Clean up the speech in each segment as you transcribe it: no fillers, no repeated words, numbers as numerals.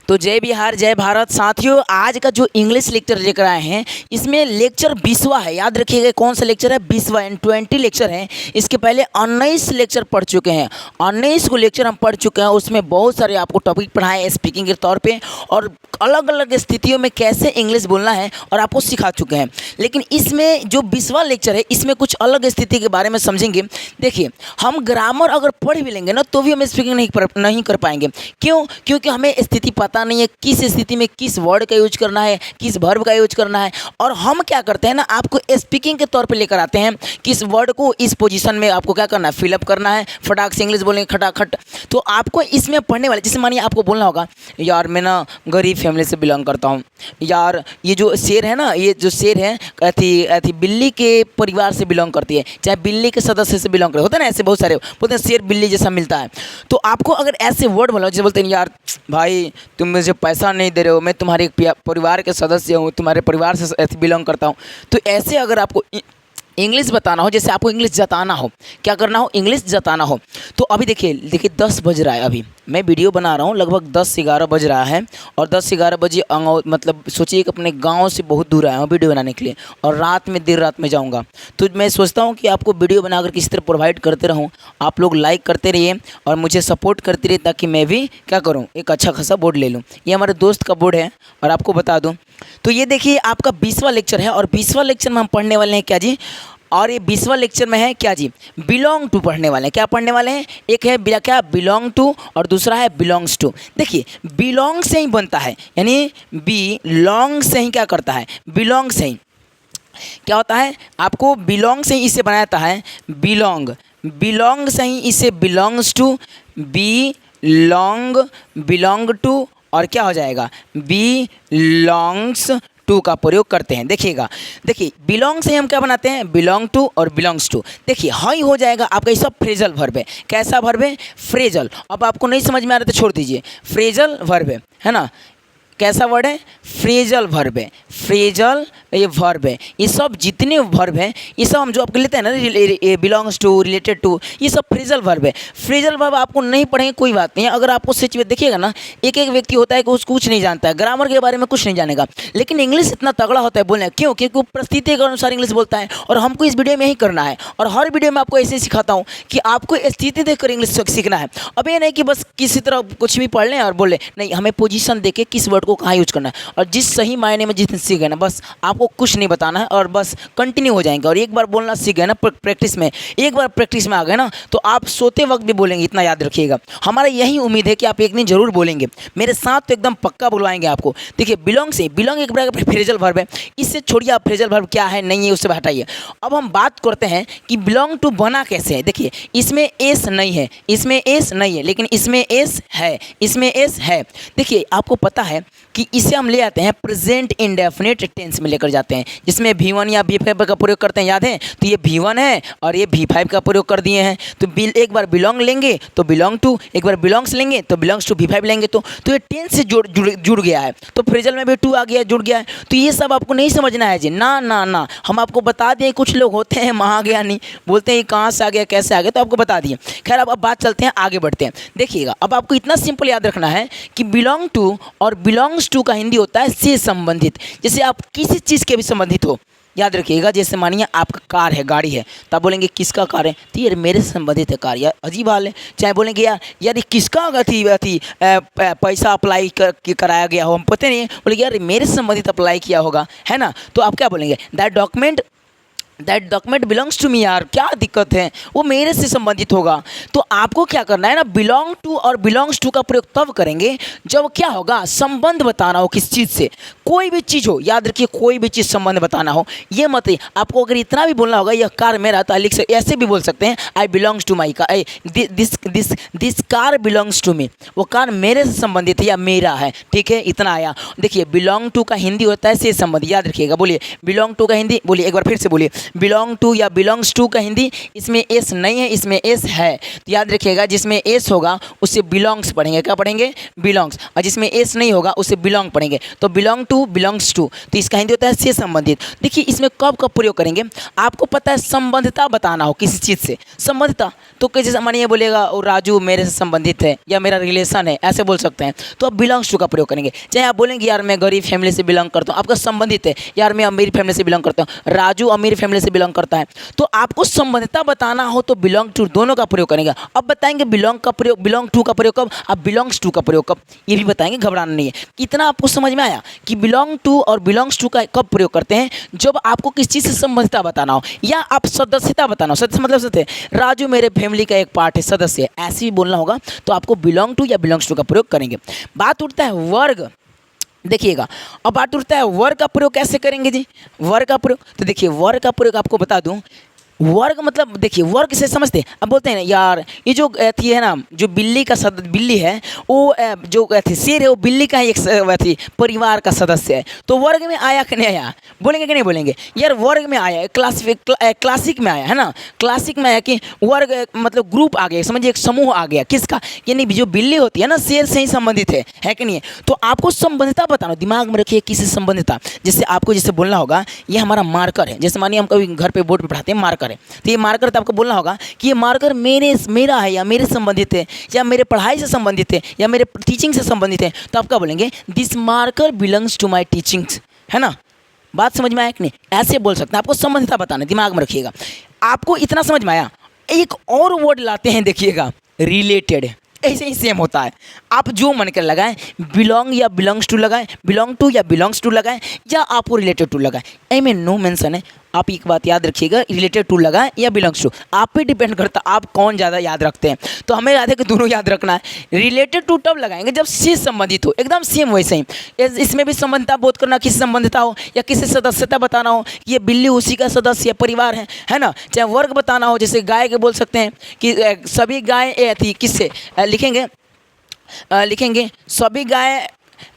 तो जय बिहार जय भारत साथियों, आज का जो इंग्लिश लेक्चर लेकर आए हैं इसमें लेक्चर 20वां है। याद रखिएगा कौन सा लेक्चर है, 20वां एंड 20 लेक्चर है। इसके पहले 19 लेक्चर पढ़ चुके हैं। 19 को लेक्चर हम पढ़ चुके हैं, उसमें बहुत सारे आपको टॉपिक पढ़ाए स्पीकिंग के तौर पे और अलग अलग स्थितियों में कैसे इंग्लिश बोलना है और आपको सिखा चुके हैं। लेकिन इसमें जो 20वां लेक्चर है इसमें कुछ अलग स्थिति के बारे में समझेंगे। देखिए, हम ग्रामर अगर पढ़ भी लेंगे ना तो भी हम स्पीकिंग नहीं कर पाएंगे। क्यों? क्योंकि हमें स्थिति पता नहीं है, किस स्थिति में किस वर्ड का यूज करना है, किस वर्ब का यूज करना है। और हम क्या करते हैं ना, आपको स्पीकिंग के तौर पे लेकर आते हैं कि इस वर्ड को इस पोजीशन में आपको क्या करना है, फिलअप करना है। फटाक से इंग्लिश बोलेंगे खटाखट। तो आपको इसमें पढ़ने वाले, जैसे मानिए आपको बोलना होगा यार मैं ना गरीब फैमिली से बिलोंग करता हूँ। यार ये जो शेर है ना, ये जो शेर है अति बिल्ली के परिवार से बिलोंग करती है, चाहे बिल्ली के सदस्य से बिलोंग करे, होता है ना ऐसे बहुत सारे, बोलते हैं शेर बिल्ली जैसा मिलता है। तो आपको अगर ऐसे वर्ड बोलो, जैसे बोलते हैं यार भाई तुम मुझे पैसा नहीं दे रहे हो, मैं तुम्हारे परिवार के सदस्य हूँ, तुम्हारे परिवार से बिलोंग करता हूँ। तो ऐसे अगर आपको इंग्लिश बताना हो, जैसे आपको इंग्लिश जताना हो, क्या करना हो, इंग्लिश जताना हो। तो अभी देखिए 10 बज रहा है, अभी मैं वीडियो बना रहा हूँ, लगभग 10 से 11 बज रहा है। और 10 से 11 बजे मतलब सोचिए कि अपने गांव से बहुत दूर आया हूँ वीडियो बनाने के लिए, और रात में देर रात में जाऊँगा। तो मैं सोचता हूँ कि आपको वीडियो बनाकर किसी तरह प्रोवाइड करते रहूँ। आप लोग लाइक करते रहिए और मुझे सपोर्ट करते रहिए, ताकि मैं भी क्या करूँ, एक अच्छा खासा बोर्ड ले लूँ। ये हमारे दोस्त का बोर्ड है और आपको बता दूँ। तो ये देखिए आपका 20वां लेक्चर है, और 20वां लेक्चर में हम पढ़ने वाले हैं क्या जी, और ये 20वां लेक्चर में है क्या जी, बिलोंग टू पढ़ने वाले हैं। क्या पढ़ने वाले हैं, एक है क्या बिलोंग टू और दूसरा है बिलोंग्स टू। देखिए बिलोंग से ही बनता है, यानी बिलोंग से ही क्या करता है, बिलोंग से ही क्या होता है, आपको बिलोंग से ही इसे बनाया जाता है, बिलोंग से ही इसे बिलोंग्स टू, बिलोंग टू, और क्या हो जाएगा, बिलोंग्स टू का प्रयोग करते हैं। देखिएगा, देखिए बिलोंग से हम क्या बनाते हैं, बिलोंग टू और बिलोंग्स टू। देखिए हाई हो जाएगा आपका, ये सब फ्रेजल वर्ब है। कैसा वर्ब है, फ्रेजल। अब आपको नहीं समझ में आ रहा तो छोड़ दीजिए, फ्रेजल वर्ब है ना। कैसा वर्ड है, फ्रेजल वर्ब है, फ्रेजल ये वर्ब है। ये सब जितने वर्ब हैं ये सब हम जो आपको लेते हैं ना, बिलोंग्स टू, रिलेटेड टू, ये सब फ्रेजल वर्ब है। फ्रेजल वर्ब आपको नहीं पढ़ेंगे कोई बात नहीं है। अगर आपको सिचुएशन देखिएगा ना, एक व्यक्ति होता है कि उसको कुछ नहीं जानता है, ग्रामर के बारे में कुछ नहीं जानेगा, लेकिन इंग्लिश इतना तगड़ा होता है बोलने। क्यों? क्योंकि वो परिस्थिति के अनुसार इंग्लिश बोलता है। और हमको इस वीडियो में यही करना है, और हर वीडियो में आपको ऐसे ही सिखाता हूँ कि आपको स्थिति देखकर इंग्लिश सीखना है। अब ये नहीं कि बस किसी तरह कुछ भी पढ़ लें और बोल लें, नहीं, हमें पोजीशन देके किस वर्ड को कहाँ यूज करना है, और जिस सही मायने में जितने सीख गए ना, बस आपको कुछ नहीं बताना है और बस कंटिन्यू हो जाएंगे। और एक बार बोलना सीख गए ना प्रैक्टिस में, एक बार प्रैक्टिस में आ गए ना, तो आप सोते वक्त भी बोलेंगे। इतना याद रखिएगा, हमारा यही उम्मीद है कि आप एक दिन जरूर बोलेंगे मेरे साथ, तो एकदम पक्का बुलवाएंगे आपको। देखिए बिलोंग से, बिलोंग एक प्रकार का फ्रेजल वर्ब है, इससे छोड़िए आप फ्रेजल वर्ब क्या है नहीं है उससे हटाइए। अब हम बात करते हैं कि बिलोंग टू बना कैसे है। देखिए इसमें एस नहीं है, इसमें एस नहीं है, लेकिन इसमें एस है, इसमें एस है। देखिए आपको पता है कि इसे हम ले आते हैं प्रेजेंट इंडेफिनिट टेंस में लेकर जाते हैं, जिसमें V1 या V5 का प्रयोग करते हैं। याद है, तो ये V1 है और ये V5 का प्रयोग कर दिए हैं। तो एक बार बिलोंग लेंगे तो बिलोंग टू, एक बार बिलोंग्स लेंगे तो बिलोंग्स टू V5 लेंगे, तो ये टेंस से जुड़ गया है। तो फ्रेजल में भी टू आ गया, जुड़ गया है। तो ये सब आपको नहीं समझना है जी, ना ना ना। हम आपको बता दें, कुछ लोग होते हैं महाज्ञानी, बोलते हैं कहाँ से आ गया कैसे आ गया, तो आपको बता दिए। खैर अब बात चलते हैं, आगे बढ़ते हैं। देखिएगा अब आपको इतना सिंपल याद रखना है कि बिलोंग टू और बिलोंग्स टू का हिंदी होता है से संबंधित। जैसे आप किसी चीज़ के भी संबंधित हो, याद रखिएगा। जैसे मानिए आपका कार है, गाड़ी है, तो आप बोलेंगे किसका कार है, तो यार मेरे से संबंधित है कार, यार अजीब हाल है। चाहे बोलेंगे यार ये किसका अथी पैसा अप्लाई कराया गया हो, हम पता नहीं, बोलेंगे यार मेरे से संबंधित अप्लाई किया होगा, है ना। तो आप क्या बोलेंगे, that document belongs to me. यार क्या दिक्कत है, वो मेरे से संबंधित होगा। तो आपको क्या करना है ना, बिलोंग टू और बिलोंग्स टू का प्रयोग तब करेंगे जब क्या होगा, संबंध बताना हो किस चीज़ से। कोई भी चीज़ हो, याद रखिए कोई भी चीज़ संबंध बताना हो, ये मत ही आपको अगर इतना भी बोलना होगा, यह कार मेरा, तो लिख सकते, ऐसे भी बोल सकते हैं I belongs to my car, this car belongs to me, वो कार मेरे से संबंधित है या मेरा है। ठीक है, इतना आया। देखिए बिलोंग टू का हिंदी होता है से संबंध, याद रखिएगा। बोलिए बिलोंग टू का हिंदी, बोलिए एक बार फिर से बोलिए, बिलोंग टू या बिलोंग्स टू का हिंदी, इसमें एस नहीं है, इसमें एस है, तो याद रखिएगा जिसमें एस होगा उससे बिलोंग्स पढ़ेंगे, क्या पढ़ेंगे, बिलोंग्स, और जिसमें एस नहीं होगा उससे बिलोंग पढ़ेंगे, तो बिलोंग टू, बिलोंग्स टू, तो इसका हिंदी होता है से संबंधित। देखिए इसमें कब कब प्रयोग करेंगे, आपको पता है संबंधिता बताना हो किसी चीज़ से, संबंधिता, तो जैसे मानिए बोलेगा और राजू मेरे से संबंधित है या मेरा रिलेशन है, ऐसे बोल सकते हैं, तो आप बिलोंग्स टू का प्रयोग करेंगे। चाहे आप बोलेंगे यार मैं गरीब फैमिली से बिलोंग करता हूँ, आपका संबंधित है, यार मैं अमीर फैमिली से बिलोंग करता हूँ, राजू अमीर फैमिली से बिलोंग करता है, तो आपको संबंधिता बताना हो तो बिलोंग टू दोनों का प्रयोग करेंगे। अब बताएंगे बिलोंग का प्रयोग, बिलोंग टू का प्रयोग कब, आप बिलोंग्स टू का प्रयोग कब, ये भी बताएंगे, घबराना नहीं है। कितना आपको समझ में आया कि बिलोंग टू और बिलोंग्स टू का कब प्रयोग करते हैं, जब आपको किस चीज़ से संबंधिता बताना हो या आप सदस्यता बताना हो, सदस्य मतलब सत्य, राजू मेरे फैमिली का एक पार्ट है, सदस्य है, ऐसे ही बोलना होगा, तो आपको बिलोंग टू या बिलोंग्स टू का प्रयोग करेंगे। बात उठता है वर्ग, देखिएगा, अब बात उठता है वर्ग का प्रयोग कैसे करेंगे जी, वर्ग का प्रयोग, तो देखिए वर्ग का प्रयोग आपको बता दूं, वर्ग मतलब देखिए वर्ग से समझते हैं, अब बोलते हैं ना यार ये जो थी है ना, जो बिल्ली का बिल्ली है वो जो थी शेर है वो बिल्ली का ही एक थी परिवार का सदस्य है, तो वर्ग में आया कि नहीं आया, बोलेंगे कि नहीं बोलेंगे, यार वर्ग में आया, क्लासिक में आया है ना, क्लासिक में आया कि वर्ग मतलब ग्रुप आ गया, समझिए एक समूह आ गया, किसका, यानी जो बिल्ली होती है ना शेर से ही संबंधित है कि नहीं है, तो आपको संबंधिता बताना, दिमाग में रखिए किसी संबंधिता, जैसे आपको जैसे बोलना होगा ये हमारा मार्कर है, जैसे मानिए हम कभी घर पे बोर्ड पे पढ़ाते हैं मार्कर है, तो ये मार्कर तो आपको बोलना होगा कि ये मार्कर मेरा है या मेरे संबंधित है या मेरे पढ़ाई से संबंधित है या मेरे टीचिंग से संबंधित है, तो आप क्या बोलेंगे, this marker belongs to my teachings, है ना, बात समझ में आया कि नहीं, ऐसे बोल सकते हैं, आपको संबंधिता बताना, दिमाग में रखिएगा। आपको इतना समझ में आया, एक और वर्ड लाते हैं, देखिएगा रिलेटेड, ऐसे ही सेम होता है, आप जो मन कर लगाएं, बिलोंग या बिलोंग्स टू लगाएं, बिलोंग टू या बिलोंग्स टू लगाएं, या आपको रिलेटेड टू लगाएं, आई मीन नो मेंशन है, आप एक बात याद रखिएगा, रिलेटेड टू लगाएं या बिलोंग्स टू, आप पे डिपेंड करता है आप कौन ज़्यादा याद रखते हैं, तो हमें याद है कि दोनों याद रखना है। रिलेटेड टू तब लगाएंगे जब से संबंधित हो, एकदम सेम वैसे ही, इसमें भी संबंधिता बोध करना, किसी संबंधिता हो या किसी सदस्यता बताना हो, ये बिल्ली उसी का सदस्य परिवार है ना, चाहे वर्ग बताना हो, जैसे गाय के बोल सकते हैं कि सभी गाय थी, किससे लिखेंगे सभी गाय,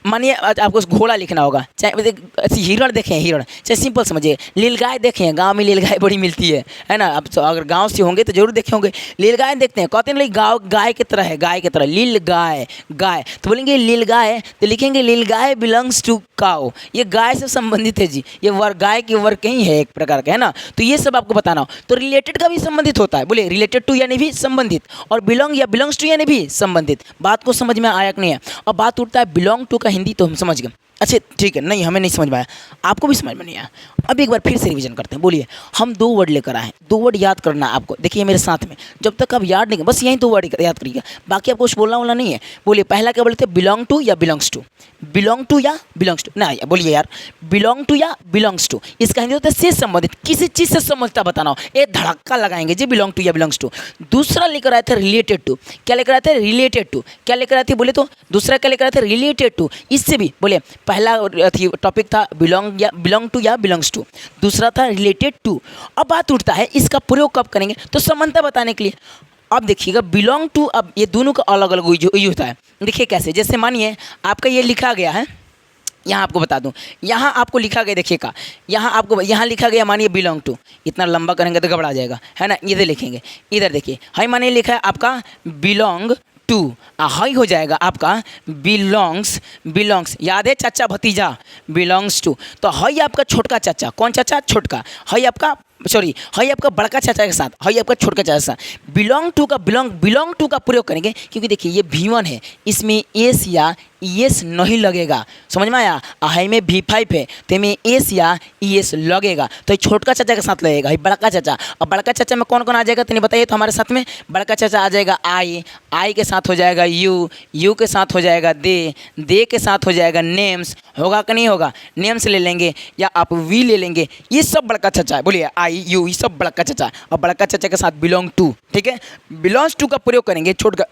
मानिए आपको घोड़ा लिखना होगा, चाहे हिरण देखें, हिरण, चाहे सिंपल समझिए, नीलगाय देखें, गांव में नीलगाय बड़ी मिलती है ना, अब अगर गांव से होंगे तो जरूर देखे होंगे, नीलगाय देखते हैं, कहते हैं गाँव गाय की तरह है, गाय की तरह, नीलगाय गाय, तो बोलेंगे नीलगाय, तो लिखेंगे नीलगाय बिलोंग्स टू काऊ, ये गाय से संबंधित है जी, ये वर्ग गाय के वर्ग ही है एक प्रकार का, है ना, तो ये सब आपको बताना हो। तो रिलेटेड का भी संबंधित होता है, बोले रिलेटेड टू यानी भी संबंधित, और बिलोंग या बिलोंग्स टू यानी भी संबंधित, बात को समझ में आया कि नहीं है। अब बात उठता है बिलोंग टू का हिंदी, तो हम समझ गए, अच्छा ठीक है, नहीं हमें नहीं समझ में आया, आपको भी समझ में नहीं आया, अब एक बार फिर से रिवीजन करते हैं। बोलिए, हम 2 वर्ड लेकर आए, 2 वर्ड याद करना है आपको, देखिए मेरे साथ में, जब तक आप याद नहीं, बस यही 2 वर्ड याद करिएगा, बाकी आपको कुछ बोलना नहीं है। बोलिए पहला क्या बोलते हैं, बिलोंग टू या बिलोंग्स टू, बिलोंग टू या बिलोंग्स टू, ना बोलिए यार, बिलोंग टू या बिलोंग्स टू, इसका हिंदी होता है से संबंधित, किसी चीज़ से संबंधित बताना हो, ये धड़क्का लगाएंगे जी, बिलोंग टू या बिलोंग्स टू। दूसरा लेकर आए थे रिलेटेड टू, क्या लेकर आए थे, रिलेटेड टू, क्या लेकर आए थे बोले तो, दूसरा क्या लेकर आए थे, रिलेटेड टू, इससे भी बोले पहला टॉपिक था बिलोंग टू या बिलोंग्स टू, दूसरा था रिलेटेड टू। अब बात उठता है इसका प्रयोग कब करेंगे, तो समानता बताने के लिए। अब देखिएगा बिलोंग टू, अब ये दोनों का अलग अलग यूज होता है, देखिए कैसे, जैसे मानिए आपका ये लिखा गया है, यहाँ आपको बता दूं, यहाँ आपको लिखा गया, देखिएगा यहाँ लिखा गया, मानिए बिलोंग टू, इतना लंबा करेंगे तो घबरा जाएगा, है ना, इधर लिखेंगे, इधर देखिए, हाई मानिए लिखा है आपका बिलोंग टू, हाई हो जाएगा आपका बिलोंग्स, याद है चाचा भतीजा, बिलोंग्स टू, तो हाई आपका छोटका चाचा, कौन चाचा, छोटका, हाई आपका हाई आपका बड़का चाचा के साथ, हाई आपका छोटका चाचा के साथ, बिलोंग टू का प्रयोग करेंगे, क्योंकि देखिए ये V1 है, इसमें एस या ES नहीं लगेगा, समझ में आया, हाई में V5 है, तो में एस या ES लगेगा, तो ये छोटका चाचा के साथ लगेगा, ये बड़का चाचा। अब बड़का चाचा में कौन कौन आ जाएगा, तो नहीं बताइए, तो हमारे साथ में बड़का चाचा आ जाएगा आई के साथ हो जाएगा यू के साथ हो जाएगा दे के साथ हो जाएगा नेम्स, होगा कि नहीं होगा, नेम्स ले लेंगे या आप वी ले लेंगे, ये सब बड़का चाचा है, बोलिए आई यू, ये सब बड़का चाचा, और बड़का चाचा के साथ बिलोंग टू, ठीक है, बिलोंग्स टू का प्रयोग करेंगे, छोटका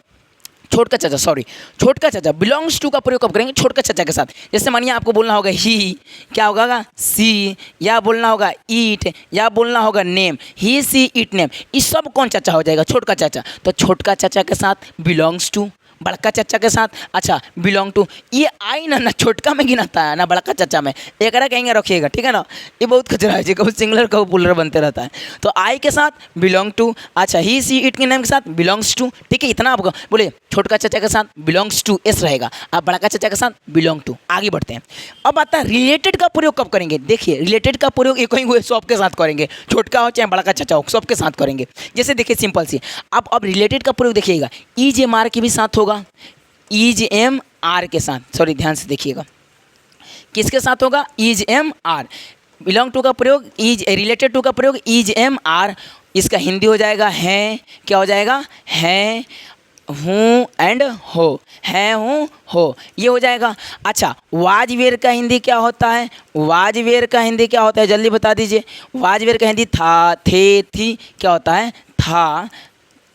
चाचा बिलोंग्स टू का प्रयोग कब करेंगे, छोटका चाचा के साथ। जैसे मानिए आपको बोलना होगा ही, क्या होगा सी, या बोलना होगा ईट, या बोलना होगा name, he see it name, ये सब कौन चाचा हो जाएगा, छोटका चाचा, तो छोटका चाचा के साथ बिलोंग्स टू, बड़का चाचा के साथ। अच्छा बिलोंग टू, ये आई ना छोटका में गिनाता है ना बड़का चाचा में, एक कहेंगे रखिएगा, ठीक है ना। ये बहुत खतरा है जी, कभी सिंगुलर कभी प्लूरल बनते रहता है। तो आई के साथ बिलोंग टू, अच्छा ही सी इट के नेम के साथ बिलोंग्स टू, ठीक है। इतना आपको बोले छोटका चाचा के साथ बिलोंग्स टू एस रहेगा, अब बड़का चाचा के साथ बिलोंग टू। आगे बढ़ते हैं। अब आता है रिलेटेड का प्रयोग कब करेंगे। देखिए रिलेटेड का प्रयोग एक ही सब के साथ करेंगे, छोटका हो चाहे बड़का चाचा हो सब के साथ करेंगे। जैसे देखिए सिंपल सी, अब रिलेटेड का प्रयोग देखिएगा, ईज एम आर के भी साथ होगा, ईज एम आर के साथ, सॉरी ध्यान से देखिएगा किसके साथ होगा, is am are. Belong to का प्रयोग ईज, रिलेटेड टू का प्रयोग ईज एम आर, इसका हिंदी हो जाएगा हैं, क्या हो जाएगा, हैं हूँ एंड हो, हैं हूँ हो, ये हो जाएगा। अच्छा वाज वेयर का हिंदी क्या होता है, वाज वेयर का हिंदी क्या होता है, जल्दी बता दीजिए। वाज वेयर का हिंदी था, थे, थी, क्या होता है, था,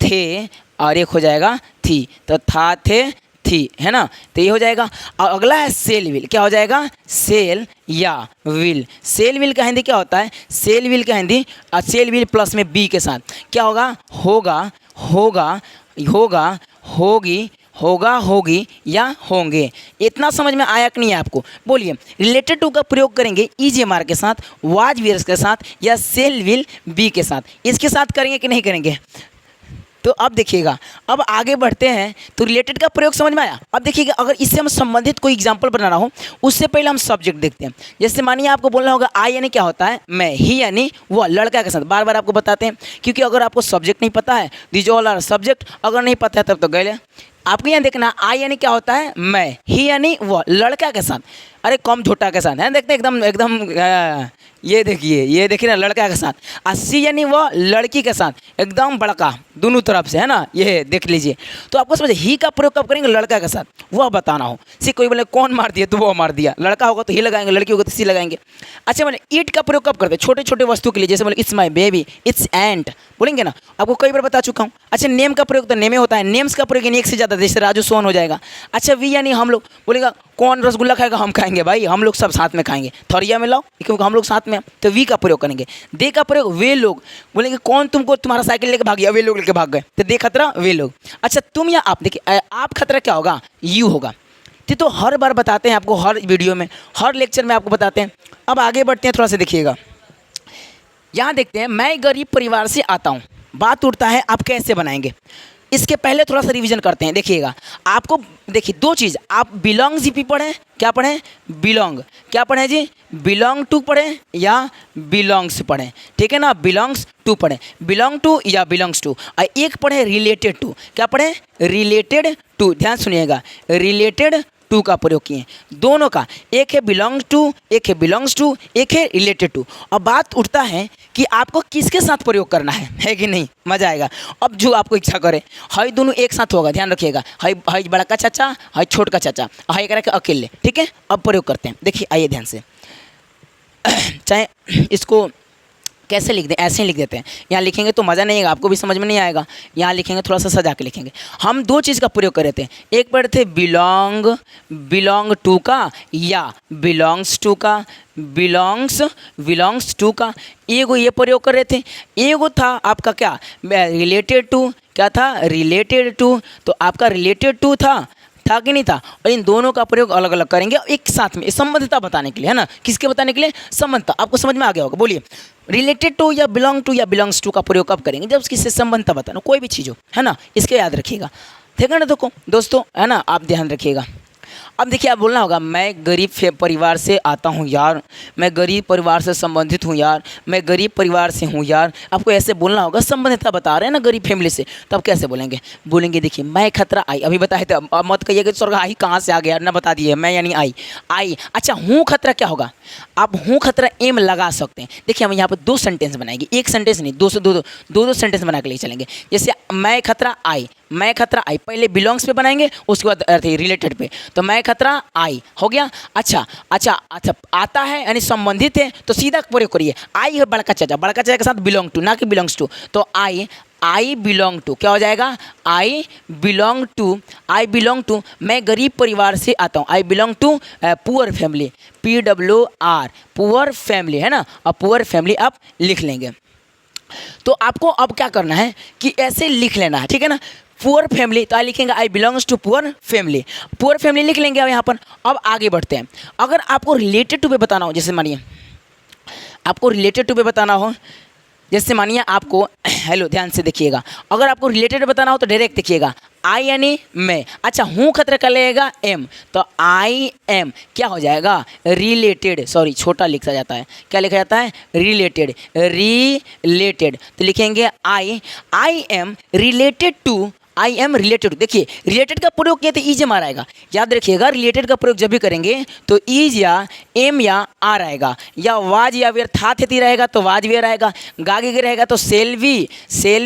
थे और एक हो जाएगा थी, तो था, थे, थी, है ना। तो ये हो जाएगा। और अगला है सेल विल, क्या हो जाएगा, सेल या विल। सेल विल का हिंदी क्या होता है, सेल विल का हिंदी, और सेल विल प्लस में बी के साथ क्या होगा, होगा, होगा, होगा, होगी, होगा, होगी या होंगे। इतना समझ में आया कि नहीं है आपको। बोलिए रिलेटेड टू का प्रयोग करेंगे ईज एम आर के साथ, वाज वेयर्स के साथ या सेल विल बी के साथ, इसके साथ करेंगे कि नहीं करेंगे। तो अब देखिएगा, अब आगे बढ़ते हैं। तो रिलेटेड का प्रयोग समझ में आया। अब देखिएगा अगर इससे हम संबंधित कोई एग्जांपल बनाना हो, उससे पहले हम सब्जेक्ट देखते हैं। जैसे मानिए आपको बोलना होगा आई यानी क्या होता है, मैं, ही यानी वो लड़का के साथ, बार बार आपको बताते हैं, क्योंकि अगर आपको सब्जेक्ट नहीं पता है, दीज ऑल आर सब्जेक्ट, अगर नहीं पता है तब तो गए। आपको यहाँ देखना आई यानी क्या होता है, मैं, ही यानी वो लड़का के साथ, अरे कम झोटा के साथ है, देखते हैं एकदम एकदम ये देखिए ना लड़का के साथ। सी यानी वो लड़की के साथ, एकदम बड़का दोनों तरफ से, है ना, ये देख लीजिए। तो आपको समझ ही का प्रयोग कब करेंगे, लड़का के साथ, वह बताना हो। सी कोई बोले कौन मार दिया, तो वो मार दिया, लड़का होगा तो ही लगाएंगे, लड़की होगा तो सी लगाएंगे। अच्छा बोले ईट का प्रयोग कब करते हैं, छोटे छोटे वस्तु के लिए, जैसे बोले इट्स माई बेबी, इट्स एंट, बोलेंगे ना, आपको कई बार बता चुका हूँ। अच्छा नेम का प्रयोग तो नेमे होता है, नेम्स का प्रयोग यानी एक से ज़्यादा, जैसे राजू सोहन हो जाएगा। अच्छा वी यानी हम लोग, बोलेगा कौन रसगुल्ला खाएगा, हम खाएंगे भाई, हम लोग सब साथ में खाएंगे, थरिया में लाओ क्योंकि हम लोग साथ में। तो वी का प्रयोग करेंगे। दे का प्रयोग वे लोग, बोलेंगे कौन तुमको तुम्हारा साइकिल लेके भाग गया, वे लोग लेके भाग गए, तो दे खतरा वे लोग। अच्छा तुम या आप, देखिए आप खतरा क्या होगा, यू होगा। तो हर बार बताते हैं आपको, हर वीडियो में, हर लेक्चर में आपको बताते हैं। अब आगे बढ़ते हैं, थोड़ा सा देखिएगा। यहाँ देखते हैं, मैं गरीब परिवार से आता हूँ, बात उठता है आप कैसे बनाएंगे। इसके पहले थोड़ा सा रिवीजन करते हैं। देखिएगा आपको, देखिए दो चीज़, आप बिलोंग जीपी पढ़ें, क्या पढ़ें, बिलोंग, क्या पढ़ें जी, बिलोंग टू पढ़ें या बिलोंग्स पढ़ें, ठीक है ना, बिलोंग्स टू पढ़ें, बिलोंग टू या बिलोंग्स टू। और एक पढ़ें रिलेटेड टू, क्या पढ़ें, रिलेटेड टू, ध्यान सुनिएगा, रिलेटेड टू का प्रयोग किए, दोनों का, एक है बिलोंग टू, एक है बिलोंग्स टू, एक है रिलेटेड टू। अब बात उठता है कि आपको किसके साथ प्रयोग करना है कि नहीं, मजा आएगा। अब जो आपको इच्छा करे, हाई दोनों एक साथ होगा, ध्यान रखिएगा, हाई हाई बड़ा का चाचा, हाई छोट का चाचा, हाई करा के अकेले, ठीक है। अब प्रयोग करते हैं, देखिए आइए ध्यान से, चाहे इसको कैसे लिख दें, ऐसे ही लिख देते हैं। यहाँ लिखेंगे तो मज़ा नहीं आएगा, आपको भी समझ में नहीं आएगा। यहाँ लिखेंगे थोड़ा सा सजा के लिखेंगे। हम दो चीज़ का प्रयोग कर रहे थे, एक पढ़ते थे बिलोंग, बिलोंग टू का या बिलोंग्स टू का, बिलोंग्स टू का, एगो ये प्रयोग कर रहे थे। एगो था आपका क्या, रिलेटेड टू, क्या था, रिलेटेड टू, तो आपका रिलेटेड टू था कि नहीं था। और इन दोनों का प्रयोग अलग अलग करेंगे एक साथ में, संबंधितता बताने के लिए, है ना, किसके बताने के लिए, संबंधता। आपको समझ में आ गया होगा। बोलिए रिलेटेड टू या बिलोंग्स टू का प्रयोग कब करेंगे, जब किससे संबंधता बताना, कोई भी चीज़ हो, है ना, इसके याद रखिएगा, ठीक है ना। देखो दोस्तों, है ना, आप ध्यान रखिएगा। अब देखिए आप बोलना होगा, मैं गरीब परिवार से आता हूँ यार, मैं गरीब परिवार से संबंधित हूँ यार, मैं गरीब परिवार से हूँ यार। आपको ऐसे बोलना होगा, संबंधितता बता रहे हैं ना गरीब फैमिली से, तब कैसे बोलेंगे, बोलेंगे देखिए मैं खतरा आई, अभी बताए थे, अब मत कहिए कि स्वर्ग आई कहाँ से आ गया ना, बता दिए मैं यानी आई। अच्छा हूँ खतरा क्या होगा, आप हूँ खतरा एम लगा सकते हैं। देखिए हम यहाँ पर दो सेंटेंस बनाएंगे, एक सेंटेंस नहीं, दो सेंटेंस बना के ले चलेंगे। जैसे मैं खतरा आई, मैं खतरा आई, पहले बिलोंग्स पे बनाएंगे, उसके बाद रिलेटेड पे, तो मैं खतरा आई हो गया। अच्छा आता है यानी संबंधित है, तो सीधा प्रयोग करिए, आई है बड़का चाचा के साथ बिलोंग टू, ना कि बिलोंग्स टू, तो आई बिलोंग टू, क्या हो जाएगा, आई बिलोंग टू, मैं गरीब परिवार से आता हूँ, I belong to poor family, PWR, poor family, है ना, और पुअर फैमिली आप लिख लेंगे। तो आपको अब क्या करना है कि ऐसे लिख लेना है, ठीक है ना। पुअर फैमिली, तो आई लिखेंगे I belongs to poor family, poor family लिख लेंगे अब यहाँ पर। अब आगे बढ़ते हैं। अगर आपको रिलेटेड टू पे बताना हो, जैसे मानिए आपको रिलेटेड टू पे बताना हो, जैसे मानिए आपको हेलो ध्यान से देखिएगा, अगर आपको रिलेटेड बताना हो तो डायरेक्ट देखिएगा आई यानी मैं, अच्छा हूँ खतरा कर लेगा एम, तो आई एम क्या हो जाएगा रिलेटेड, सॉरी छोटा लिखा जाता है, क्या लिखा जाता है रिलेटेड, रिलेटेड, तो लिखेंगे I am related to, I am related. देखिए रिलेटेड का प्रयोग किए तो ईज एम आर आएगा, याद रखिएगा रिलेटेड का प्रयोग जब भी करेंगे तो ईज या एम या आर आएगा, या वाज या वेयर था थी रहेगा तो वाज वेयर आएगा, गागे के रहेगा तो सेल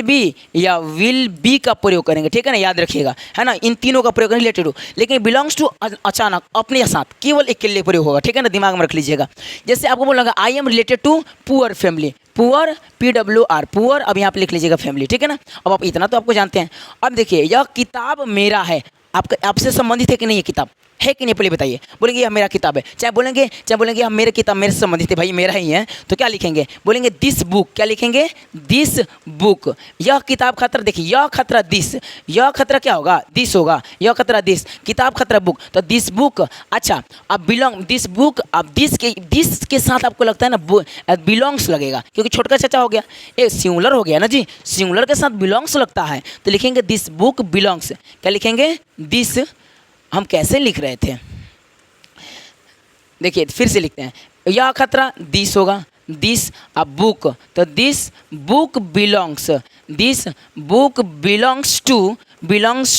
बी या विल बी का प्रयोग करेंगे, ठीक है ना, याद रखिएगा, है ना, इन तीनों का प्रयोग रिलेटेड हो। लेकिन बिलोंग्स टू अचानक अपने साथ केवल एक के लिए प्रयोग होगा, ठीक है ना, दिमाग में रख लीजिएगा। जैसे आपको बोलेगा I am related to poor family, poor PWR poor, अब यहाँ पे लिख लीजिएगा फैमिली, ठीक है ना। अब आप इतना तो आपको जानते हैं। अब देखिए यह किताब मेरा है, आपका आपसे संबंधित है कि नहीं, ये किताब है कि नहीं पहले बताइए। बोलेंगे यह मेरा किताब है, चाहे बोलेंगे यह मेरे किताब मेरे से संबंधित है, भाई मेरा ही है, तो क्या लिखेंगे, बोलेंगे दिस बुक, क्या लिखेंगे दिस बुक, यह किताब खतरा, देखिए यह खतरा दिस, यह खतरा क्या होगा दिस होगा, यह खतरा दिस, किताब खतरा बुक, तो दिस बुक। अच्छा अब बिलोंग दिस बुक, अब दिस के साथ आपको लगता है ना बिलोंग्स लगेगा, क्योंकि छोटका चाचा हो गया, ये सिंगुलर हो गया ना जी, सिंगुलर के साथ बिलोंग्स लगता है, तो लिखेंगे दिस बुक बिलोंग्स, क्या लिखेंगे दिस, हम कैसे लिख रहे थे देखिए फिर से लिखते हैं, यह खतरा दिस होगा, दिस अब बुक, तो this book belongs, this book belongs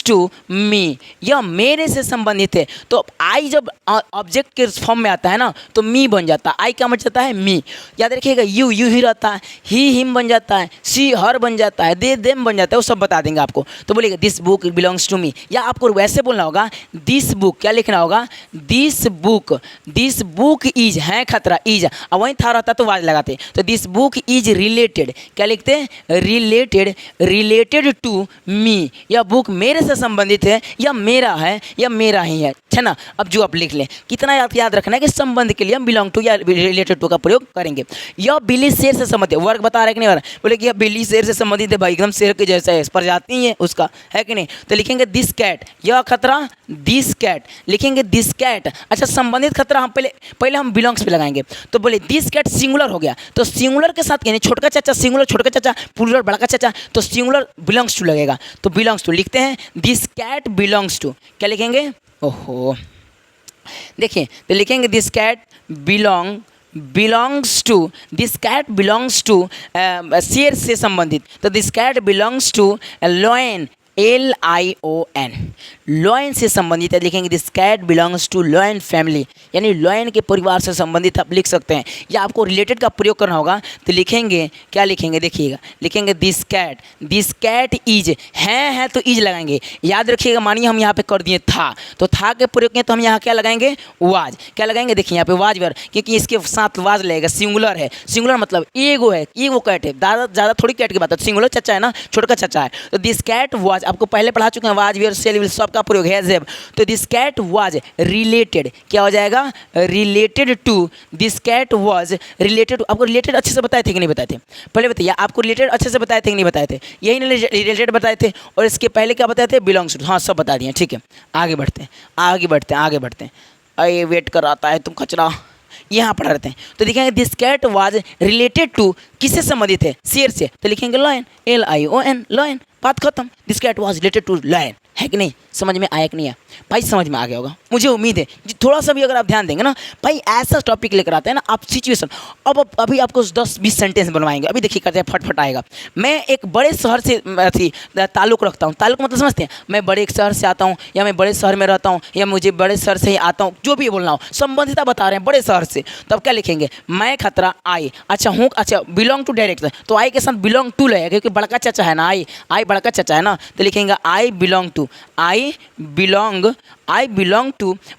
to me, यह मेरे से संबंधित है। तो आई जब ऑब्जेक्ट के फॉर्म में आता है ना तो मी बन जाता है, आई क्या बन जाता है मी, याद रखिएगा यू ही रहता है, ही हिम बन जाता है, सी हर बन जाता है, दे देम बन जाता है, वो सब बता देंगे आपको। तो बोलिएगा this book belongs to me, या आपको वैसे बोलना होगा दिस बुक, क्या लिखना होगा दिस बुक इज, है खतरा इज, अब वहीं था रहता तो वाज लगाते, तो दिस बुक इज रिलेटेड, क्या लिखते हैं रिलेटेड टू मी, यह बुक मेरे से संबंधित है, या मेरा है, या मेरा ही है ना। अब जो आप लिख लें, कितना याद रखना है कि संबंध के लिए हम बिलोंग टू या रिलेटेड टू का प्रयोग करेंगे। यह बिल्ली शेर से संबंधित, वर्ग बता रहे कि नहीं हो रहा, बोले कि यह बिल्ली शेर से संबंधित है, भाई एकदम शेर के जैसा है, प्रजाति है उसका, है कि नहीं, तो लिखेंगे दिस कैट, यह खतरा दिस कैट, लिखेंगे दिस कैट। अच्छा संबंधित खतरा हम पहले हम बिलोंग्स पे लगाएंगे, तो बोले दिस कैट सिंगुलर हो गया, तो सिंगुलर के साथ यानी छोटका चाचा सिंगुलर, छोटका चाचा प्लूरल बड़का चाचा, तो सिंगुलर बिलोंग्स टू लगेगा, तो बिलोंग्स टू लिखते हैं दिस कैट बिलोंग्स टू, क्या लिखेंगे, ओहो देखिए तो लिखेंगे this cat belongs to, this cat belongs to शेर से संबंधित, तो this cat belongs to lion, LION, lion से संबंधित है, लिखेंगे this cat belongs to lion family, यानी लॉयन के परिवार से संबंधित आप लिख सकते हैं, या आपको रिलेटेड का प्रयोग करना होगा तो लिखेंगे, क्या लिखेंगे देखिएगा, लिखेंगे दिस कैट इज, है तो इज लगाएंगे, याद रखिएगा, मानिए हम यहाँ पे कर दिए था, तो था के प्रयोग किए तो हम यहाँ क्या लगाएंगे वाज, क्या लगाएंगे देखिए यहाँ पे वाज वेयर, क्योंकि इसके साथ वाज लगेगा, सिंगुलर है, सिंगुलर मतलब एगो है, एगो कैट है, ज़्यादा थोड़ी कैट की बात है, सिंगुलर चचा है ना, छोटका चचा है, तो दिस कैट वाज, आपको पहले पढ़ा चुके हैं वाज वेयर सेल विल सबका प्रयोग है जेब, तो दिस कैट वाज रिलेटेड, क्या हो जाएगा related to, this cat was related, आपको रिलेटेड अच्छे से बताए थे कि नहीं बताए थे, पहले बताइए आपको रिलेटेड अच्छे से बताए थे कि नहीं बताए थे, यही नहीं रिलेटेड बताए थे, और इसके पहले क्या बताए थे बिलोंग्स टू, हाँ सब बता दिए, ठीक है आगे बढ़ते हैं, अरे वेट कर आता है तुम खचरा, यहाँ पढ़ा रहते हैं, तो लिखेंगे this cat was related to, किससे संबंधित है शेर से, तो लिखेंगे लॉयन, LION लॉयन, बात खत्म, this cat was related to lion, है कि नहीं, समझ में आया कि नहीं आया भाई, समझ में आ गया होगा मुझे उम्मीद है, थोड़ा सा भी अगर आप ध्यान देंगे ना भाई, ऐसा टॉपिक लेकर आते हैं ना आप सिचुएशन, अब अभी आपको 10-20 सेंटेंस बनवाएंगे, अभी देखिए करते हैं फटफट आएगा। मैं एक बड़े शहर से ताल्लुक़ रखता हूँ, ताल्लुक़ मतलब समझते हैं, मैं बड़े एक शहर से आता हूँ, या मैं बड़े शहर में रहता हूँ, या मुझे बड़े शहर से ही आता हूँ, जो भी बोलना हो, संबंधिता बता रहे हैं बड़े शहर से, तब क्या लिखेंगे मैं खतरा आई, अच्छा हूँ, अच्छा बिलोंग टू डायरेक्ट, तो आई के साथ बिलोंग टू लगेगा, क्योंकि बड़का चाचा है ना, आई बड़का चाचा है ना, तो लिखेंगे आई बिलोंग टू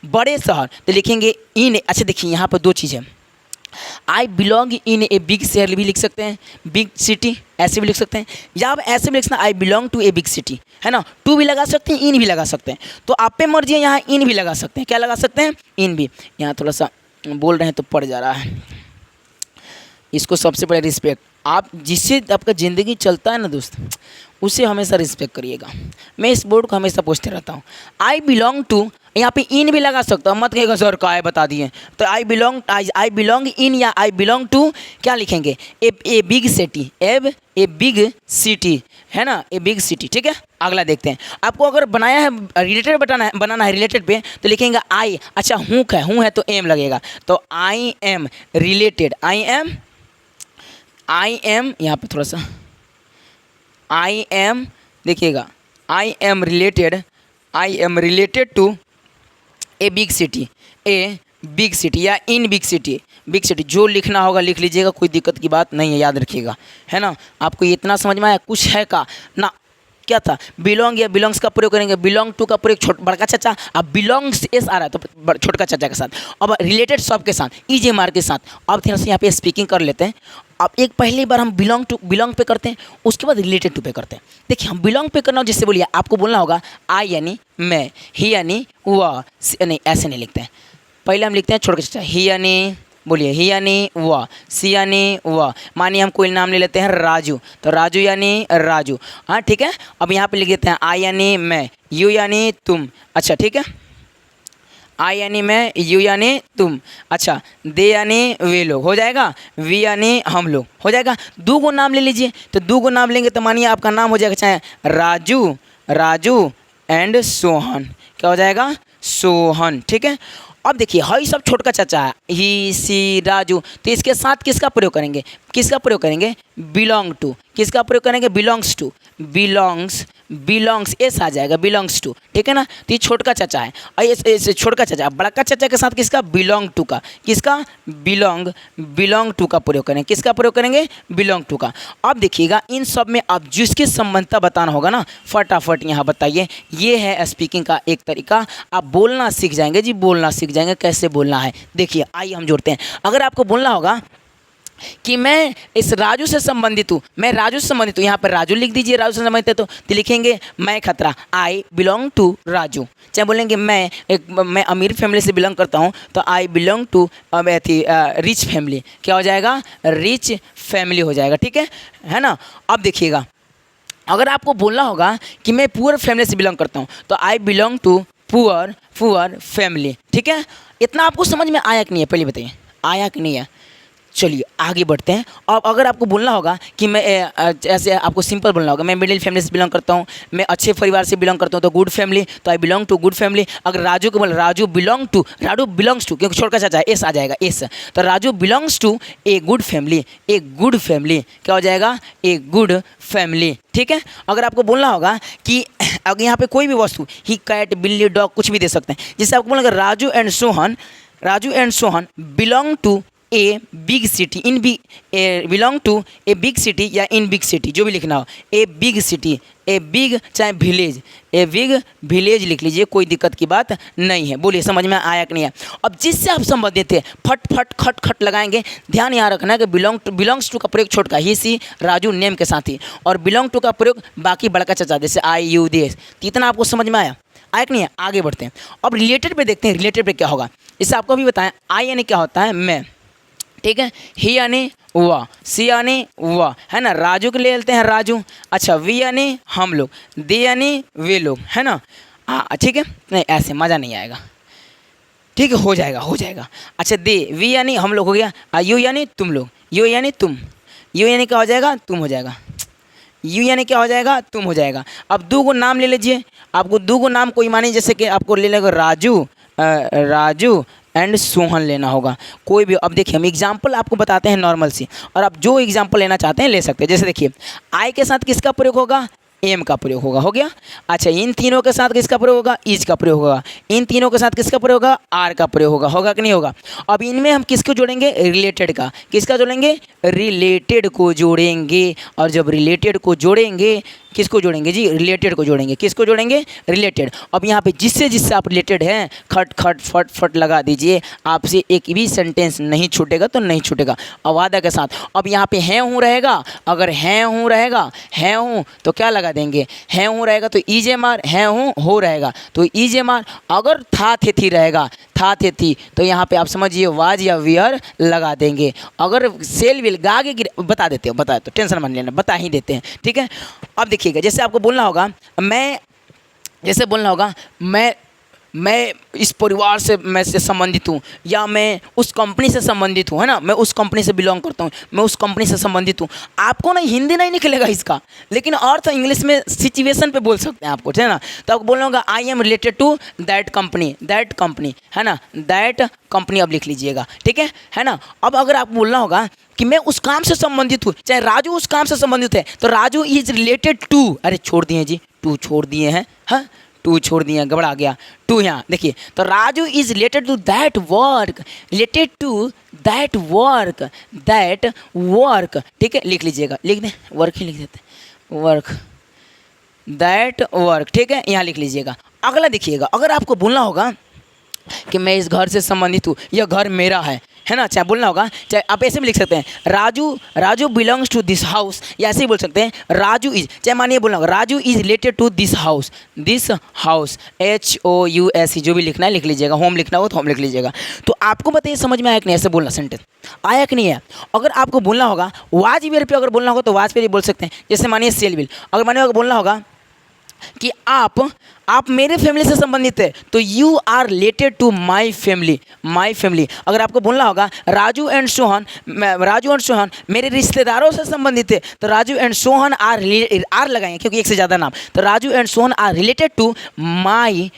बड़े शहर, तो लिखेंगे इन, अच्छा देखिए यहाँ पर दो चीज़ है, I belong in a big शहर भी लिख सकते हैं, बिग सिटी ऐसे भी लिख सकते हैं, या आप ऐसे भी लिख सकते हैं I belong to a big city, है ना, टू भी लगा सकते हैं, इन भी लगा सकते हैं, तो आप पे मर्जी है, यहाँ इन भी लगा सकते हैं, क्या लगा सकते हैं इन भी, यहाँ थोड़ा सा बोल रहे हैं तो पड़ जा रहा है, इसको सबसे पहले रिस्पेक्ट, आप जिससे आपका ज़िंदगी चलता है ना दोस्त, उसे हमेशा रिस्पेक्ट करिएगा। मैं इस बोर्ड को हमेशा पूछते रहता हूँ। आई बिलोंग टू, यहाँ पे इन भी लगा सकता हूँ, मत कहिएगा सर का है बता दिए। तो आई बिलोंग इन या आई बिलोंग टू क्या लिखेंगे, ए big city, a big city, है ना, ए बिग सिटी। ठीक है, अगला देखते हैं। आपको अगर बनाया है रिलेटेड बनाना है रिलेटेड पे, तो लिखेंगे आई। अच्छा हूँ है तो एम लगेगा, तो I am related, I am यहाँ पे थोड़ा सा आई एम देखिएगा, I am related to a big city या इन बिग सिटी। जो लिखना होगा लिख लीजिएगा, कोई दिक्कत की बात नहीं है, याद रखिएगा, है ना। आपको इतना समझ में आया, कुछ है का ना, क्या था, बिलोंग या बिलोंग्स का प्रयोग करेंगे, बिलोंग टू का प्रयोग बड़का चाचा, अब बिलोंग्स एस आ रहा है तो छोटका चाचा के साथ, अब रिलेटेड सब के साथ, ईजे मार के साथ। अब ध्यान से यहाँ पे स्पीकिंग कर लेते हैं। अब एक पहली बार हम बिलोंग पे करते हैं, उसके बाद रिलेटेड टू पे करते हैं। देखिए हम बिलोंग पे करना हो, जिससे बोलिए आपको बोलना होगा आई यानी मैं, ही यानी वह, नहीं ऐसे नहीं लिखते हैं। पहले हम लिखते हैं छोटका चाचा, ही यानी, बोलिए ही यानी वह, सी यानी वह। मानिए हम कोई नाम ले लेते हैं राजू, तो राजू यानी राजू। हाँ ठीक है, अब यहाँ पे लिख देते हैं आई यानी मैं, यू यानी तुम। अच्छा ठीक है, आई यानी मैं, यू यानी तुम। अच्छा दे यानी वे लोग, हो जाएगा, वी यानी हम लोग, हो जाएगा। दो गो नाम ले लीजिए, तो दो गो नाम लेंगे तो मानिए आपका नाम हो जाएगा चाहे राजू एंड सोहन, क्या हो जाएगा, सोहन। ठीक है, अब देखिए हई सब छोटका चाचा है, ही सी राजू, तो इसके साथ किसका प्रयोग करेंगे, बिलोंग टू। किसका प्रयोग करेंगे, बिलोंग्स एस आ जाएगा, बिलोंग्स टू। ठीक है ना, तो ये छोटका चाचा है, और छोटका चाचा, बड़का चाचा के साथ किसका, बिलोंग टू का, किसका, बिलोंग टू का प्रयोग करेंगे। किसका प्रयोग करेंगे, बिलोंग टू का। अब देखिएगा इन सब में अब जिसकी संबंधता बताना होगा ना, फटाफट यहाँ बताइए। ये है स्पीकिंग का एक तरीका, आप बोलना सीख जाएंगे जी, बोलना सीख जाएंगे कैसे बोलना है। देखिए आइए हम जोड़ते हैं। अगर आपको बोलना होगा कि मैं इस राजू से संबंधित हूँ, मैं राजू से संबंधित हूँ, यहाँ पर राजू लिख दीजिए, राजू से संबंधित है तो लिखेंगे मैं खतरा, आई बिलोंग टू राजू। चाहे बोलेंगे मैं अमीर फैमिली से बिलोंग करता हूँ, तो I belong to rich family, क्या हो जाएगा, रिच फैमिली हो जाएगा। ठीक है ना। अब देखिएगा अगर आपको बोलना होगा कि मैं पुअर फैमिली से बिलोंग करता हूँ, तो I belong to poor family. ठीक है, इतना आपको समझ में आया कि नहीं है, पहले बताइए, आया कि नहीं है। चलिए आगे बढ़ते हैं। अब अगर आपको बोलना होगा कि मैं ऐसे आपको सिंपल बोलना होगा, मैं मिडिल फैमिली से बिलोंग करता हूँ, मैं अच्छे परिवार से बिलोंग करता हूँ, तो गुड फैमिली, तो I belong to good family. अगर राजू को बोला राजू बिलोंग्स टू, क्योंकि छोटका चाचा है, एस आ जाएगा, एस, तो Raju belongs to a good family, क्या हो जाएगा, ए गुड फैमिली। ठीक है, अगर आपको बोलना होगा कि अगर यहाँ पे कोई भी वस्तु, ही कैट बिल्ली डॉग कुछ भी दे सकते हैं, जिससे आपको बोला Raju and Sohan belong to a big city, belong to a big city या इन बिग सिटी, जो भी लिखना हो, a big city, a big चाहे विलेज, ए बिग विलेज लिख लीजिए, कोई दिक्कत की बात नहीं है। बोलिए समझ में आया कि नहीं है। अब जिससे आप संबंधित थे फट खट लगाएंगे। ध्यान यहाँ रखना है कि बिलोंग्स टू का प्रयोग छोटका, ही सी राजू नेम के साथ ही, और बिलोंग टू का प्रयोग बाकी बड़का चाचा, जैसे आई यू देश। इतना आपको समझ में आया कि नहीं है। आगे बढ़ते हैं। अब रिलेटेड पे देखते हैं, रिलेटेड पे क्या होगा, इससे आपको भी बताएं। आई यानी क्या होता है, मैं। ठीक है, ही यानी वह, सी यानी वह, है ना, राजू के ले लेते हैं राजू। अच्छा वी यानी हम लोग, दे यानी वे लोग, है ना। हाँ ठीक है, नहीं ऐसे मज़ा नहीं आएगा। ठीक है, हो जाएगा। अच्छा दे, वी यानी हम लोग हो गया, यू यानी तुम लोग, यू यानी तुम, यू यानी क्या हो जाएगा, तुम हो जाएगा, यू यानी क्या हो जाएगा, तुम हो जाएगा। अब दो गो नाम ले लीजिए, आपको दो गो नाम कोई माने, जैसे कि आपको ले लेगा राजू एंड सोहन लेना होगा, कोई भी। अब देखिए हम एग्जाम्पल आपको बताते हैं नॉर्मल सी, और आप जो एग्जाम्पल लेना चाहते हैं ले सकते हैं। जैसे देखिए आई के साथ किसका प्रयोग होगा, एम का प्रयोग होगा, हो गया। अच्छा इन तीनों के साथ किसका प्रयोग होगा, इज का प्रयोग होगा। इन तीनों के साथ किसका प्रयोग होगा, आर का प्रयोग होगा कि नहीं होगा। अब इनमें हम किसको जोड़ेंगे, रिलेटेड का, किसका जोड़ेंगे, रिलेटेड को जोड़ेंगे। और जब रिलेटेड को जोड़ेंगे, किसको जोड़ेंगे जी, रिलेटेड को जोड़ेंगे। किसको जोड़ेंगे, रिलेटेड। अब यहाँ पे जिससे आप रिलेटेड हैं, खट फट लगा दीजिए, आपसे एक भी सेंटेंस नहीं छूटेगा, तो नहीं छूटेगा, वादा के साथ। अब यहाँ पे है हूँ रहेगा, अगर है हूँ रहेगा, है हूँ तो क्या लगा लगा देंगे। हैं हूँ रहेगा तो EJMR, हैं हूँ हो रहेगा तो EJMR। अगर था थे थी रहेगा, था थे थी, तो यहाँ पे आप समझिए वाज या वियर लगा देंगे। अगर सेल विल गागे बता देते हो, बता तो टेंशन मत लेना, बता ही देते हैं, ठीक है। अब देखिएगा, जैसे आपको बोलना होगा मैं इस परिवार से संबंधित हूँ, या मैं उस कंपनी से संबंधित हूँ, है ना, मैं उस कंपनी से बिलोंग करता हूँ, मैं उस कंपनी से संबंधित हूँ। आपको ना हिंदी नहीं निकलेगा इसका, लेकिन अर्थ इंग्लिश में सिचुएशन पे बोल सकते हैं आपको, है ना। तो आपको बोलना होगा I am related to that company, है ना, दैट कंपनी अब लिख लीजिएगा, ठीक है ना। अब अगर आपको बोलना होगा कि मैं उस काम से संबंधित हूँ, चाहे राजू उस काम से संबंधित है, तो राजू इज रिलेटेड टू, अरे छोड़ दिए जी, टू छोड़ दिए हैं, हाँ टू छोड़ दिए, गड़बड़ा गया, टू यहाँ देखिए, तो Raju is related to that work, ठीक है, लिख लीजिएगा, लिख दें, वर्क ही लिख देते हैं, वर्क, दैट वर्क, ठीक है, यहाँ लिख लीजिएगा। अगला देखिएगा, अगर आपको बोलना होगा कि मैं इस घर से संबंधित हूँ, यह घर मेरा है ना, चाहे बोलना होगा, चाहे आप ऐसे भी लिख सकते हैं, Raju belongs to this house, या ऐसे ही बोल सकते हैं राजू इज, चाहे मानिए बोलना होगा Raju is related to this house, HOUS, जो भी लिखना है लिख लीजिएगा, होम लिखना हो तो होम लिख लीजिएगा। तो आपको बताइए समझ में आया कि नहीं, ऐसे बोलना सेंटेंस आया कि नहीं है। अगर आपको बोलना होगा वाज वेयर पे, अगर बोलना होगा तो वाज पे भी बोल सकते हैं, जैसे मानिए सेल विल, अगर मानिए अगर बोलना होगा कि आप मेरे फैमिली से संबंधित है, तो you are related to my family. अगर आपको बोलना होगा राजू एंड सोहन मेरे रिश्तेदारों से संबंधित है, तो राजू एंड सोहन आर लगाएंगे क्योंकि एक से ज़्यादा नाम, तो Raju and Sohan are related to my.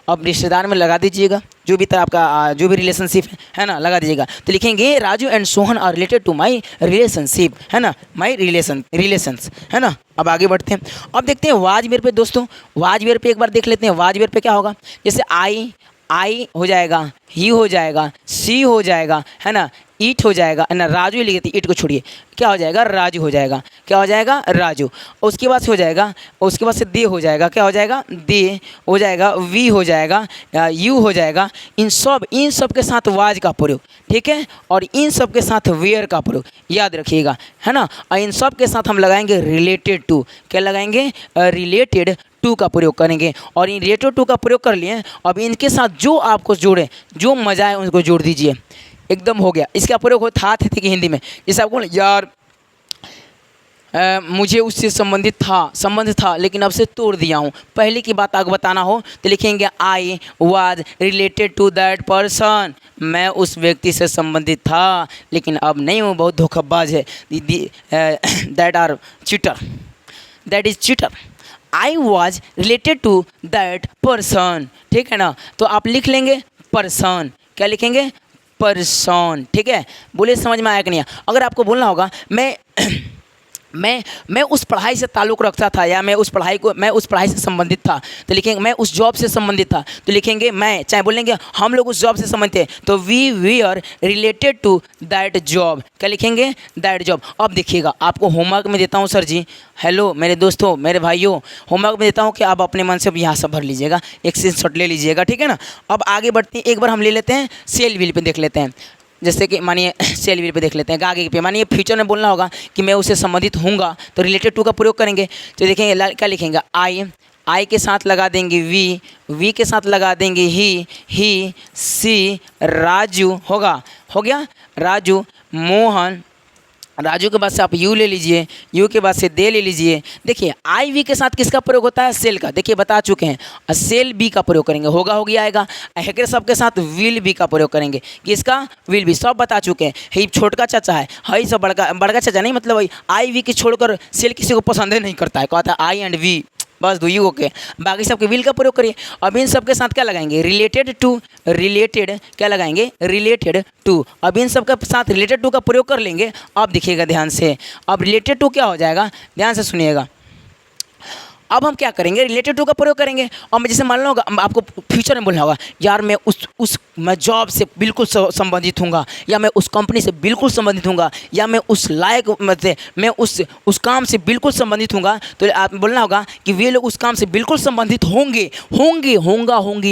अब रिश्तेदार में लगा दीजिएगा जो भी तरह आपका जो भी रिलेशनशिप है ना, लगा दीजिएगा, तो लिखेंगे Raju and Sohan are related to my relationship, है ना, माई रिलेशंस, है ना। अब आगे बढ़ते हैं, अब देखते हैं वाज वेयर पे दोस्तों, वाज वेयर पे एक बार देख लेते हैं। वाज वेयर पे क्या होगा, जैसे आई हो जाएगा, ही हो जाएगा, सी हो जाएगा, है ना, ईट हो जाएगा, है ना, राजू ही लिखते, ईट को छोड़िए, क्या हो जाएगा, राजू हो जाएगा, क्या हो जाएगा, राजू। उसके बाद से हो जाएगा, उसके बाद से दे हो जाएगा, क्या हो जाएगा, दे हो जाएगा, वी हो जाएगा, यू हो जाएगा। इन सब के साथ वाज का प्रयोग, ठीक है, और इन सब के साथ वेयर का प्रयोग याद रखिएगा, है ना। और इन सब के साथ हम लगाएंगे रिलेटेड टू, क्या लगाएंगे, रिलेटेड टू का प्रयोग करेंगे, और इन रिलेटेड टू का प्रयोग कर लिए। अब इनके साथ जो आपको जोड़े, जो मजा है उनको जोड़ दीजिए, एकदम हो गया। इसका प्रयोग हो था थे की हिंदी में, जैसे आपको यार मुझे उससे संबंध था लेकिन अब से तोड़ दिया हूँ। पहले की बात आपको बताना हो तो लिखेंगे I was related to that person, मैं उस व्यक्ति से संबंधित था लेकिन अब नहीं हूँ, बहुत धोखाबाज है, that is cheater. I was related to that person, ठीक है ना। तो आप लिख लेंगे पर्सन, क्या लिखेंगे, पर्सन, ठीक है। बोलिए समझ में आया कि नहीं। अगर आपको बोलना होगा मैं उस पढ़ाई से ताल्लुक़ रखता था, या मैं उस पढ़ाई से संबंधित था, तो लिखेंगे मैं उस जॉब से संबंधित था, तो लिखेंगे मैं, चाहे बोलेंगे हम लोग उस जॉब से संबंधित थे, तो we are related to that job, क्या लिखेंगे, दैट जॉब। अब देखिएगा, आपको होमवर्क में देता हूँ सर जी, हेलो मेरे दोस्तों, मेरे भाइयों, होमवर्क में देता हूँ कि आप अपने मन से यहाँ सब भर लीजिएगा, एक स्क्रीनशॉट ले लीजिएगा, ठीक है ना। अब आगे बढ़ते हैं, एक बार हम ले लेते हैं सेल विल पे देख लेते हैं। जैसे कि मानिए सेल विल पे देख लेते हैं, आगे पे मानिए फ्यूचर में बोलना होगा कि मैं उससे संबंधित हूँगा, तो रिलेटेड टू का प्रयोग करेंगे। तो देखेंगे क्या लिखेंगे, आई के साथ लगा देंगे वी के साथ लगा देंगे ही, सी, राजू हो गया राजू, मोहन, राजू के बाद से आप यू ले लीजिए, यू के बाद से दे ले लीजिए। देखिए आई वी के साथ किसका प्रयोग होता है, सेल का, देखिए बता चुके हैं, सेल बी का प्रयोग करेंगे, होगा हो गया आएगा। हैकर सब के साथ विल बी का प्रयोग करेंगे, किसका, विल बी, सब बता चुके हैं। ही छोटका चाचा है, हई सब बड़का चाचा नहीं, मतलब वही आई वी के छोड़कर सेल किसी को पसंद नहीं करता है, कहता है आई एंड वी, बस दो ही ओके, बाकी सबके विल का प्रयोग करिए। अब इन सब के साथ क्या लगाएंगे, रिलेटेड क्या लगाएंगे, रिलेटेड टू। अब इन सब के साथ रिलेटेड टू का प्रयोग कर लेंगे। अब देखिएगा ध्यान से, अब रिलेटेड टू क्या हो जाएगा, ध्यान से सुनिएगा। अब हम क्या करेंगे, रिलेटेड टू का प्रयोग करेंगे। और मैं जैसे मान लो आपको फ्यूचर में बोलना होगा, यार मैं मैं जॉब से बिल्कुल संबंधित हूँगा, या मैं उस कंपनी से बिल्कुल संबंधित हूँगा, या मैं उस लायक मतलब मैं उस काम से बिल्कुल संबंधित हूँगा, तो आप बोलना होगा कि वे लोग उस काम से बिल्कुल संबंधित होंगे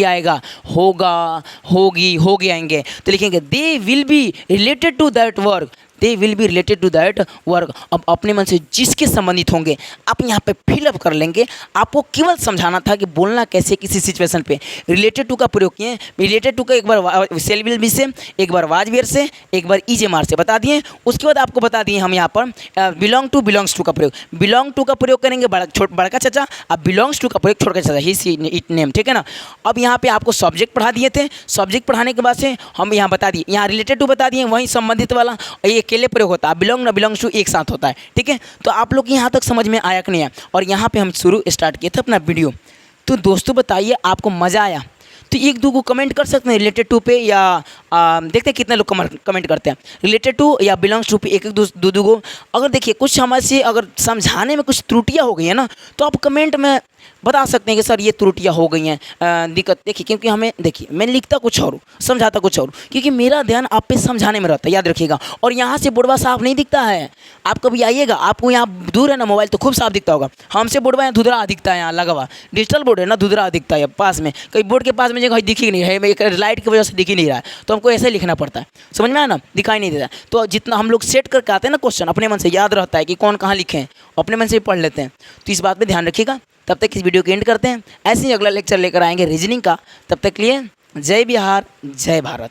आएगा, होगी आएंगे, तो लिखेंगे they will be related to that work, they will be related to that work. अब अपने मन से जिसके संबंधित होंगे आप यहाँ पे फिलअप कर लेंगे। आपको केवल समझाना था कि बोलना कैसे किसी सिचुएशन पे। रिलेटेड टू का प्रयोग किए, रिलेटेड टू का एक बार सेल विल बी से, एक बार वाज वेयर से, एक बार इज एम आर से बता दिए। उसके बाद आपको बता दिए हम यहाँ पर बिलोंग टू बिलोंग्स टू का प्रयोग। बिलोंग टू का प्रयोग करेंगे बड़का चाचा, अब बिलोंग्स टू का प्रयोग छोटा चाचा, ही सी इट नेम, ठीक है ना। अब यहाँ पे आपको सब्जेक्ट पढ़ा दिए थे। सब्जेक्ट पढ़ाने के बाद से हम यहाँ बता दिए, यहाँ रिलेटेड टू बता दिए, वहीं संबंधित वाला ये अकेले प्रयोग होता है, बिलोंग ना बिलोंग्स टू एक साथ होता है, ठीक है। तो आप लोग यहाँ तक समझ में आया कि नहीं आया। और यहाँ पे हम शुरू स्टार्ट किए थे अपना वीडियो। तो दोस्तों बताइए आपको मज़ा आया? तो एक दो को कमेंट कर सकते हैं रिलेटेड टू पे, या देखते हैं कितने लोग कमेंट करते हैं रिलेटेड टू या बिलोंग्स टू पे, एक एक दो को। अगर देखिए कुछ हमारे अगर समझाने में कुछ त्रुटियाँ हो गई हैं ना, तो आप कमेंट में बता सकते हैं कि सर ये त्रुटियाँ हो गई हैं, दिक्कत। देखिए क्योंकि हमें, देखिए मैं लिखता कुछ और समझाता कुछ और, क्योंकि मेरा ध्यान आप पे समझाने में रहता है, याद रखिएगा। और यहाँ से बोर्डवा साफ नहीं दिखता है। आप कभी आइएगा, आपको यहाँ दूर है ना मोबाइल तो खूब साफ दिखता होगा। हमसे बोर्डवा यहाँ धुधरा दिखता है, यहाँ लगा हुआ डिजिटल बोर्ड है ना, धुधरा दिखता है पास में। कहीं बोर्ड के पास में जगह दिख ही नहीं है, एक लाइट की वजह से दिख ही नहीं रहा है, तो हमको ऐसे लिखना पड़ता है। समझ में आया ना, दिखाई नहीं देता। तो जितना हम लोग सेट करके आते हैं ना क्वेश्चन, अपने मन से याद रहता है कि कौन कहाँ लिखे हैं, अपने मन से पढ़ लेते हैं। तो इस बात पर ध्यान रखिएगा। तब तक इस वीडियो को एंड करते हैं। ऐसे ही अगला लेक्चर लेकर आएंगे रीजनिंग का। तब तक के लिए जय बिहार, जय भारत।